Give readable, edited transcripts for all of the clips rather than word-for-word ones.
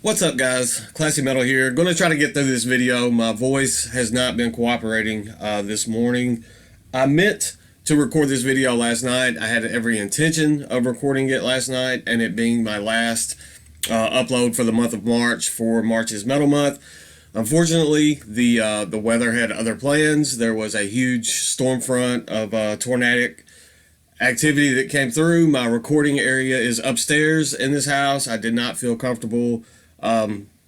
What's up, guys? Classy Metal here. Going to try to get through this video. My voice has not been cooperating this morning. I meant to record this video last night. I had every intention of recording it last night and it being my last upload for the month of March, for March's Metal Month. Unfortunately, the weather had other plans. There was a huge storm front of tornadic activity that came through. My recording area is upstairs in this house. I did not feel comfortable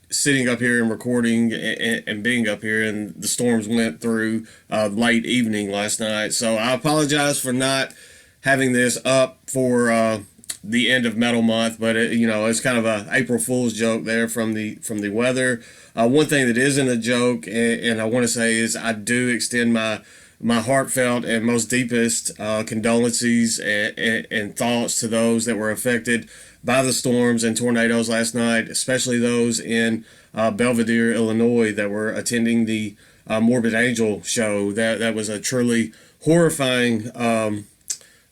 sitting up here and recording and being up here, and the storms went through late evening last night. So I apologize for not having this up for the end of Metal Month, but it's kind of a April Fool's joke there from the weather. One thing that isn't a joke, and I want to say, is I do extend my heartfelt and most deepest condolences and thoughts to those that were affected by the storms and tornadoes last night, especially those in Belvedere, Illinois, that were attending the Morbid Angel show. That was a truly horrifying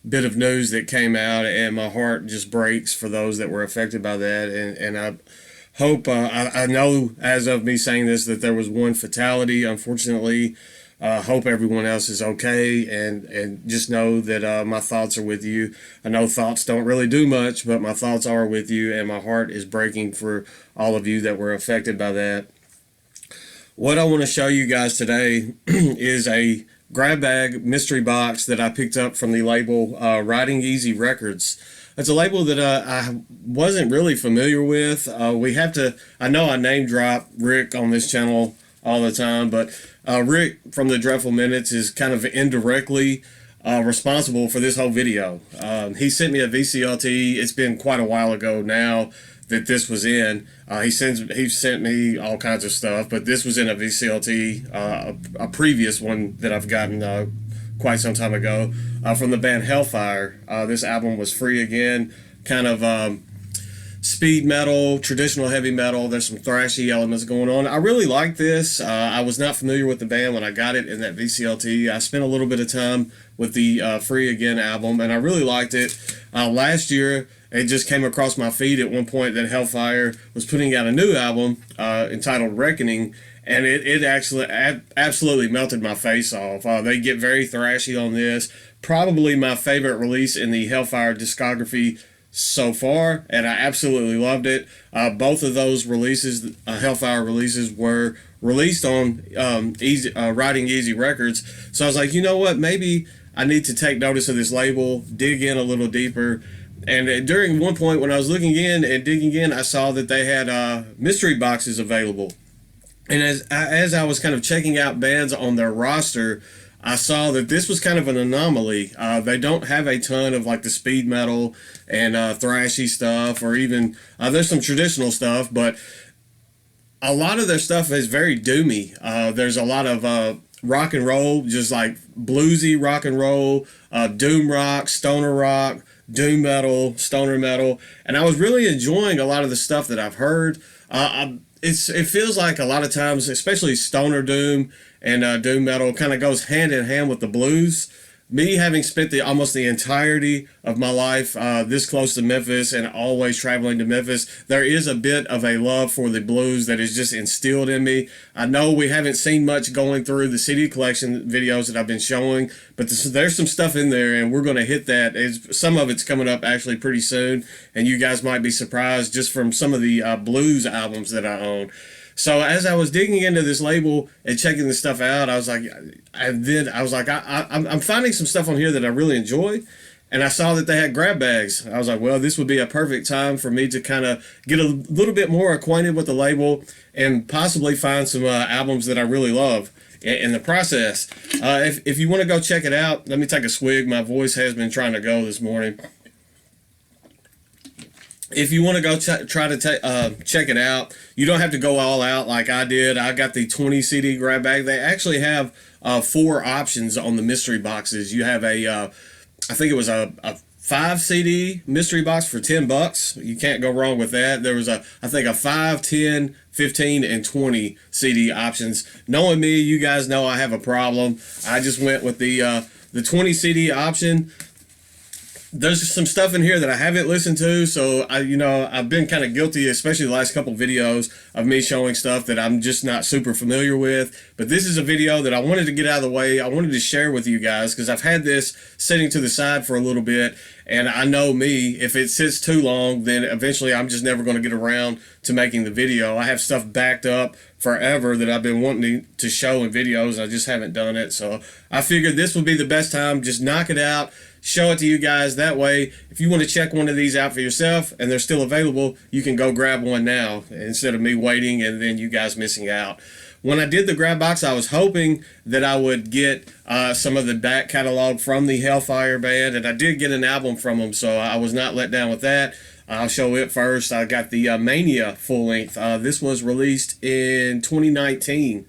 bit of news that came out, and my heart just breaks for those that were affected by that. And I hope, I know as of me saying this that there was one fatality, unfortunately. Hope everyone else is okay, and just know that my thoughts are with you. I know thoughts don't really do much, but my thoughts are with you, and my heart is breaking for all of you that were affected by that. What I want to show you guys today is a grab bag mystery box that I picked up from the label RidingEasy Records. It's a label that I wasn't really familiar with. I know I name drop Rick on this channel all the time, but Rick from the Dreadful Minutes is kind of indirectly responsible for this whole video. He sent me a VCLT. It's been quite a while ago now that this was in. He sent me all kinds of stuff, but this was in a VCLT, a previous one that I've gotten quite some time ago from the band Hellfire. This album was Free Again, kind of speed metal, traditional heavy metal. There's some thrashy elements going on. I really like this. I was not familiar with the band when I got it in that VCLT. I spent a little bit of time with the Free Again album, and I really liked it. Last year, it just came across my feed at one point that Hellfire was putting out a new album entitled Reckoning, and it actually absolutely melted my face off. They get very thrashy on this. Probably my favorite release in the Hellfire discography so far, and I absolutely loved it. Both of those releases, Hellfire releases, were released on RidingEasy Records. So I was like, you know what, maybe I need to take notice of this label, dig in a little deeper. And during one point when I was looking in and digging in, I saw that they had mystery boxes available. And as I was kind of checking out bands on their roster, I saw that this was kind of an anomaly. They don't have a ton of like the speed metal and thrashy stuff, or even there's some traditional stuff, but a lot of their stuff is very doomy. There's a lot of rock and roll, just like bluesy rock and roll, doom rock, stoner rock, doom metal, stoner metal, and I was really enjoying a lot of the stuff that I've heard. It feels like a lot of times, especially stoner doom and doom metal, kind of goes hand in hand with the blues. Me having spent almost the entirety of my life this close to Memphis and always traveling to Memphis, there is a bit of a love for the blues that is just instilled in me. I know we haven't seen much going through the CD collection videos that I've been showing, but there's some stuff in there, and we're going to hit that. Some of it's coming up actually pretty soon, and you guys might be surprised just from some of the blues albums that I own. So as I was digging into this label and checking this stuff out, I was like, I'm finding some stuff on here that I really enjoy. And I saw that they had grab bags. I was like, well, this would be a perfect time for me to kind of get a little bit more acquainted with the label and possibly find some albums that I really love in the process. If you want to go check it out, let me take a swig. My voice has been trying to go this morning. If you want to go try to check it out, you don't have to go all out like I did. I got the 20 CD grab bag. They actually have 4 options on the mystery boxes. You have I think it was a 5 CD mystery box for $10. You can't go wrong with that. There was I think a 5, 10, 15, and 20 CD options. Knowing me, you guys know I have a problem. I just went with the 20 CD option. There's some stuff in here that I haven't listened to, so I've been kind of guilty, especially the last couple videos of me showing stuff that I'm just not super familiar with. But this is a video that I wanted to get out of the way. I wanted to share with you guys because I've had this sitting to the side for a little bit, and I know me, if it sits too long, then eventually I'm just never going to get around to making the video. I have stuff backed up forever that I've been wanting to show in videos. I just haven't done it, so I figured this would be the best time. Just knock it out, show it to you guys. That way, if you want to check one of these out for yourself and they're still available, you can go grab one now instead of me waiting and then you guys missing out. When I did the grab box, I was hoping that I would get some of the back catalog from the Hellfire band, and I did get an album from them, so I was not let down with that. I'll show it first. I got the Mania full length. This was released in 2019,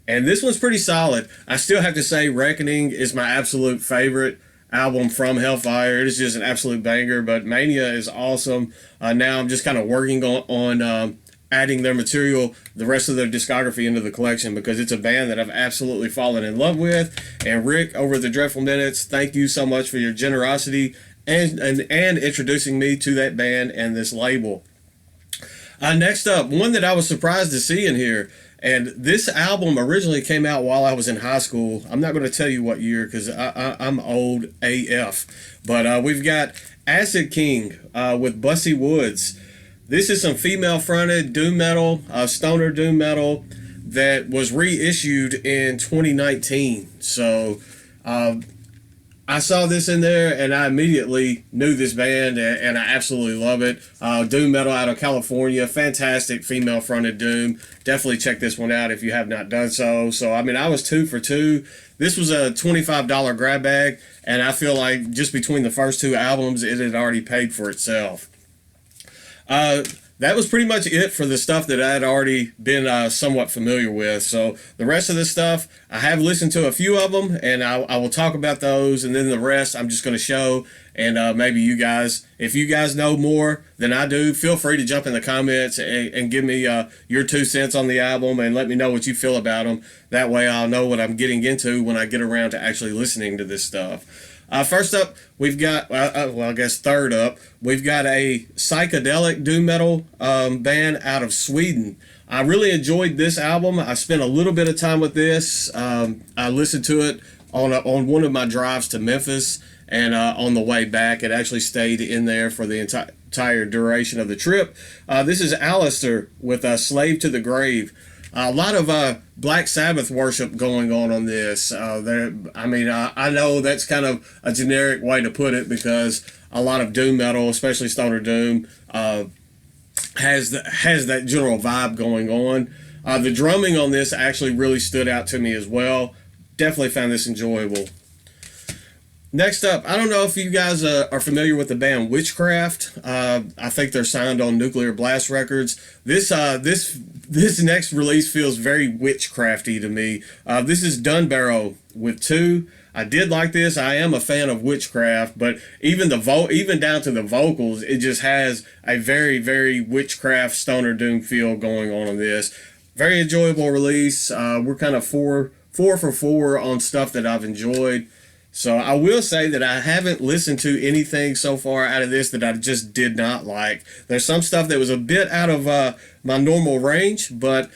and this one's pretty solid. I still have to say Reckoning is my absolute favorite album from Hellfire. It is just an absolute banger, but Mania is awesome. Now I'm just kind of working on adding their material, the rest of their discography into the collection, because it's a band that I've absolutely fallen in love with. And Rick over the Dreadful Minutes, thank you so much for your generosity and introducing me to that band and this label. Next up, one that I was surprised to see in here, and this album originally came out while I was in high school. I'm not going to tell you what year because I'm old AF, but we've got Acid King with Bussy Woods. This is some female-fronted doom metal, stoner doom metal that was reissued in 2019. So I saw this in there and I immediately knew this band and I absolutely love it. Doom metal out of California, fantastic female-fronted doom. Definitely check this one out if you have not done so. So, I mean, I was 2 for 2. This was a $25 grab bag, and I feel like just between the first 2 albums, it had already paid for itself. That was pretty much it for the stuff that I had already been somewhat familiar with. So the rest of this stuff, I have listened to a few of them, and I will talk about those, and then the rest I'm just going to show, and maybe you guys, if you guys know more than I do, feel free to jump in the comments and give me your 2 cents on the album and let me know what you feel about them. That way I'll know what I'm getting into when I get around to actually listening to this stuff. First up, we've got, I guess third up, we've got a psychedelic doom metal band out of Sweden. I really enjoyed this album. I spent a little bit of time with this. I listened to it on one of my drives to Memphis, and on the way back, it actually stayed in there for the entire duration of the trip. This is Alistair with Slave to the Grave. A lot of Black Sabbath worship going on this. I know that's kind of a generic way to put it because a lot of doom metal, especially stoner doom, has that general vibe going on. The drumming on this actually really stood out to me as well. Definitely found this enjoyable. Next up, I don't know if you guys are familiar with the band Witchcraft. I think they're signed on Nuclear Blast Records. This next release feels very witchcrafty to me. This is Dunbarrow with 2. I did like this. I am a fan of Witchcraft, but even down to the vocals, it just has a very, very Witchcraft stoner doom feel going on this. Very enjoyable release. We're kind of 4 for 4 on stuff that I've enjoyed. So I will say that I haven't listened to anything so far out of this that I just did not like. There's some stuff that was a bit out of my normal range, but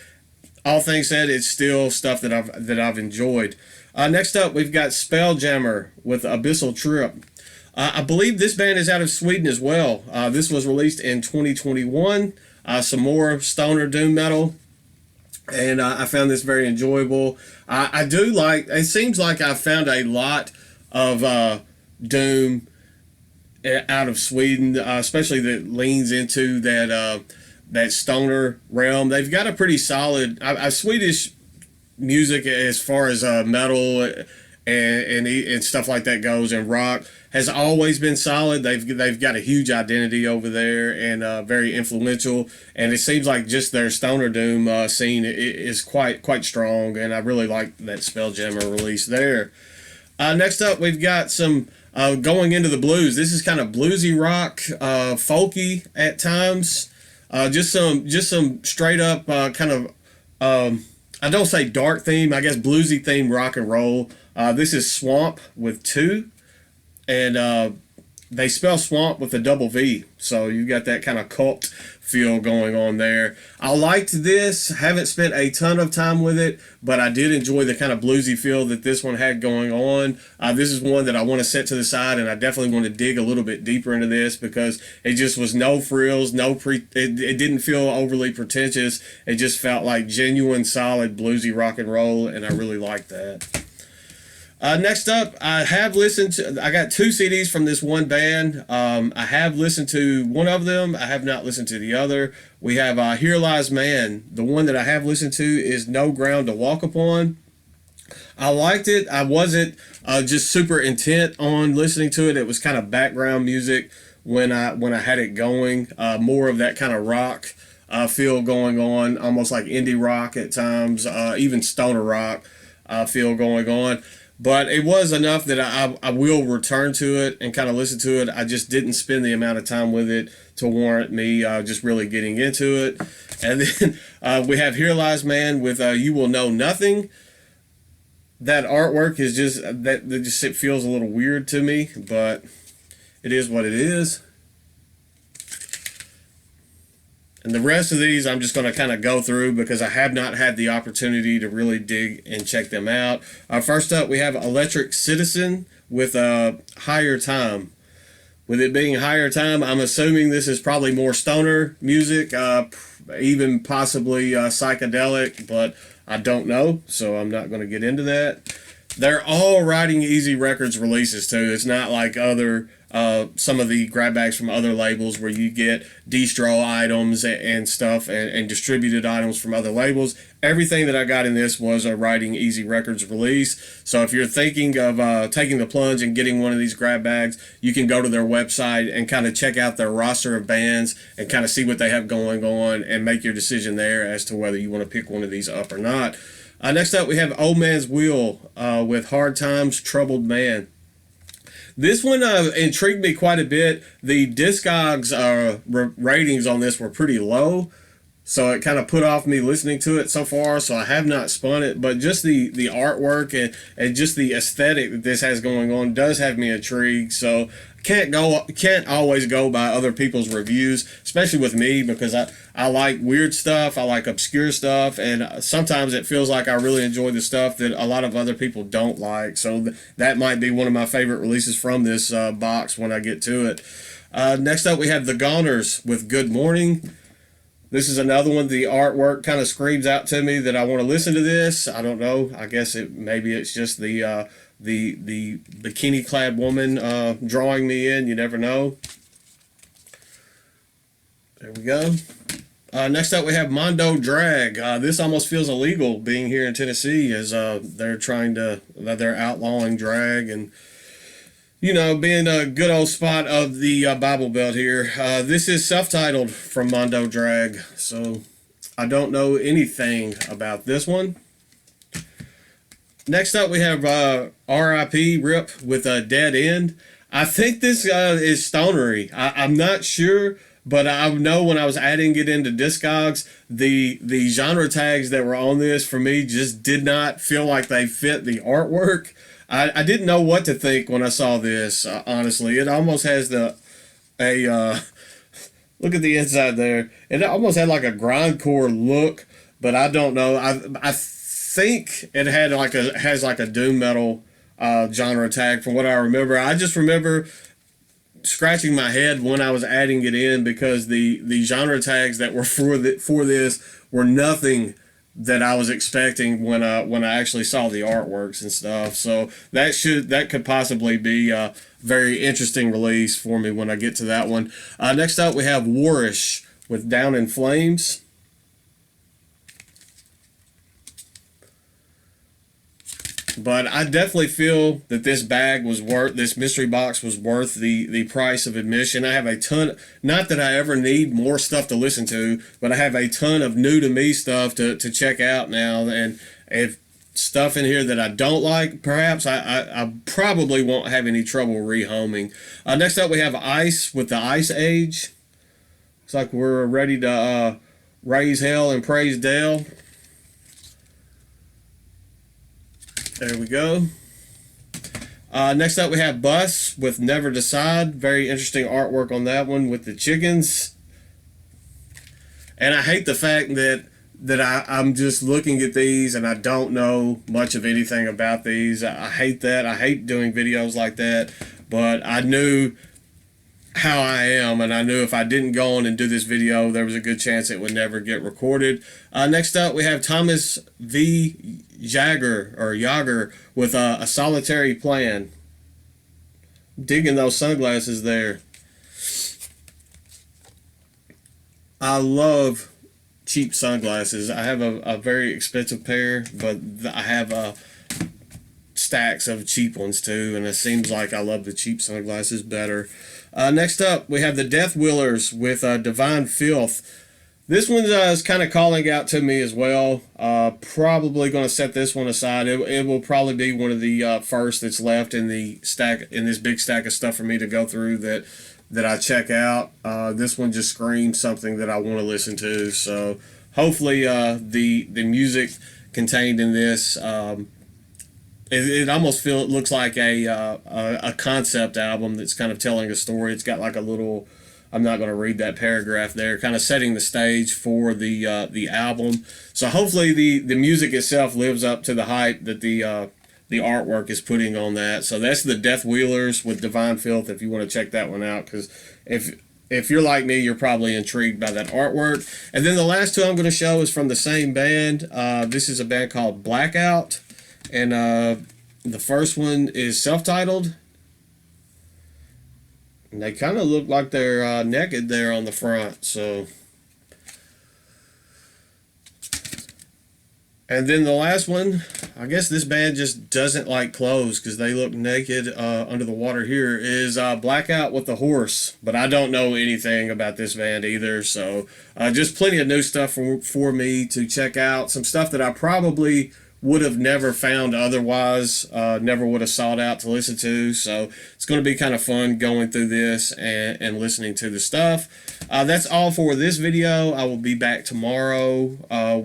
all things said, it's still stuff that I've enjoyed. Next up, we've got Spelljammer with Abyssal Trip. I believe this band is out of Sweden as well. This was released in 2021. Some more stoner doom metal. And I found this very enjoyable. I do like, it seems like I found a lot of doom out of Sweden, especially that leans into that stoner realm. They've got a pretty solid Swedish music as far as metal and stuff like that goes, and rock has always been solid. They've got a huge identity over there and very influential, and it seems like just their stoner doom scene is quite strong, and I really like that Spelljammer release there. Next up, we've got some going into the blues. This is kind of bluesy rock, folky at times. Just some straight up kind of I don't say dark theme, I guess bluesy theme rock and roll. This is Swamp with 2, and they spell swamp with a double V, so you got that kind of cult feel going on there. I liked this. Haven't spent a ton of time with it, but I did enjoy the kind of bluesy feel that this one had going on. This is one that I want to set to the side, and I definitely want to dig a little bit deeper into this because it just was no frills, it didn't feel overly pretentious. It just felt like genuine, solid bluesy rock and roll, and I really liked that. Next up, I got 2 CDs from this one band. I have listened to one of them. I have not listened to the other. We have Here Lies Man. The one that I have listened to is No Ground to Walk Upon. I liked it. I wasn't just super intent on listening to it. It was kind of background music when I had it going. More of that kind of rock feel going on, almost like indie rock at times, even stoner rock feel going on. But it was enough that I will return to it and kind of listen to it. I just didn't spend the amount of time with it to warrant me just really getting into it. And then we have Here Lies Man with You Will Know Nothing. That artwork is just, it feels a little weird to me, but it is what it is. And the rest of these I'm just going to kind of go through because I have not had the opportunity to really dig and check them out. First up, we have Electric Citizen with Higher Time. With it being Higher Time, I'm assuming this is probably more stoner music, even possibly psychedelic, but I don't know, so I'm not going to get into that. They're all RidingEasy Records releases too. It's not like other some of the grabbags from other labels where you get distro items and stuff and distributed items from other labels. Everything that I got in this was a RidingEasy Records release. So if you're thinking of taking the plunge and getting one of these grab bags, you can go to their website and kind of check out their roster of bands and kind of see what they have going on and make your decision there as to whether you want to pick one of these up or not. Next up, we have Old Man's Wheel with Hard Times, Troubled Man. This one intrigued me quite a bit. The Discogs ratings on this were pretty low, so it kind of put off me listening to it so far, so I have not spun it, but just the artwork and just the aesthetic that this has going on does have me intrigued, so can't always go by other people's reviews, especially with me, because I like weird stuff, I like obscure stuff, and sometimes it feels like I really enjoy the stuff that a lot of other people don't like, so that might be one of my favorite releases from this box when I get to it. Next up, we have The Goners with Good Morning. This is another one. The artwork kind of screams out to me that I want to listen to this. I don't know. I guess maybe it's just the bikini clad woman drawing me in. You never know. There we go. Next up, we have Mondo Drag. This almost feels illegal being here in Tennessee, as they're outlawing drag and, you know, being a good old spot of the Bible Belt here. This is self-titled from Mondo Drag, so I don't know anything about this one. Next up, we have R.I.P. Rip with a Dead End. I think this is stonery. I'm not sure, but I know when I was adding it into Discogs, the genre tags that were on this for me just did not feel like they fit the artwork. I didn't know what to think when I saw this, honestly. It almost has look at the inside there. It almost had like a grindcore look, but I don't know. I think it has like a doom metal genre tag from what I remember. I just remember scratching my head when I was adding it in because the genre tags that were for this were nothing that I was expecting when I actually saw the artworks and stuff. So that could possibly be a very interesting release for me when I get to that one. Next up, we have Warish with Down in Flames. But I definitely feel that this mystery box was worth the price of admission. I have a ton, not that I ever need more stuff to listen to, but I have a ton of new to me stuff to check out now. And if stuff in here that I don't like, perhaps I probably won't have any trouble rehoming. Next up, we have Ice with the Ice Age. Looks like we're ready to raise hell and praise Dale. There we go. Next up, we have Bus with Never Decide. Very interesting artwork on that one with the chickens. And I hate the fact that I'm just looking at these and I don't know much of anything about these. I hate that. I hate doing videos like that. But I knew how I am, and I knew if I didn't go on and do this video, there was a good chance it would never get recorded. Next up, we have Thomas V. Yager with a solitary plan. Digging those sunglasses there. I love cheap sunglasses. I have a very expensive pair, but I have stacks of cheap ones too, and it seems like I love the cheap sunglasses better. Next up, we have the Death Wheelers with Divine Filth. This one is kind of calling out to me as well. Probably going to set this one aside. It will probably be one of the first that's left in the stack, in this big stack of stuff for me to go through that I check out. This one just screams something that I want to listen to. So hopefully the music contained in this, it almost looks like a concept album that's kind of telling a story. It's got like a little, I'm not going to read that paragraph there, kind of setting the stage for the album. So hopefully the music itself lives up to the hype that the artwork is putting on that. So that's the Death Wheelers with Divine Filth, if you want to check that one out, because if you're like me, you're probably intrigued by that artwork. And then the last two I'm going to show is from the same band. This is a band called Blackout, and the first one is self-titled. And they kind of look like they're naked there on the front. So, and then the last one, I guess this band just doesn't like clothes because they look naked under the water here, is Blackout with the Horse. But I don't know anything about this band either. So just plenty of new stuff for me to check out. Some stuff that I probably would have never found otherwise, never would have sought out to listen to. So it's going to be kind of fun going through this and listening to the stuff. That's all for this video. I will be back tomorrow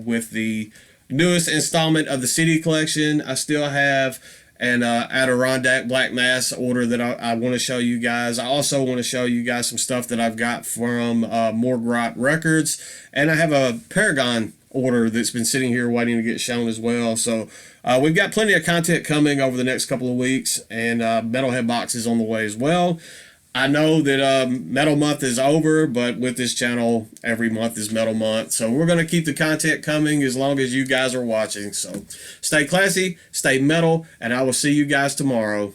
with the newest installment of the CD collection. I still have an Adirondack Black Mass order that I want to show you guys. I also want to show you guys some stuff that I've got from Morgue Records, and I have a Paragon order that's been sitting here waiting to get shown as well. So we've got plenty of content coming over the next couple of weeks, and Metalhead Box is on the way as well. I know that Metal Month is over, but with this channel, every month is Metal Month. So we're going to keep the content coming as long as you guys are watching. So stay classy, stay metal, and I will see you guys tomorrow.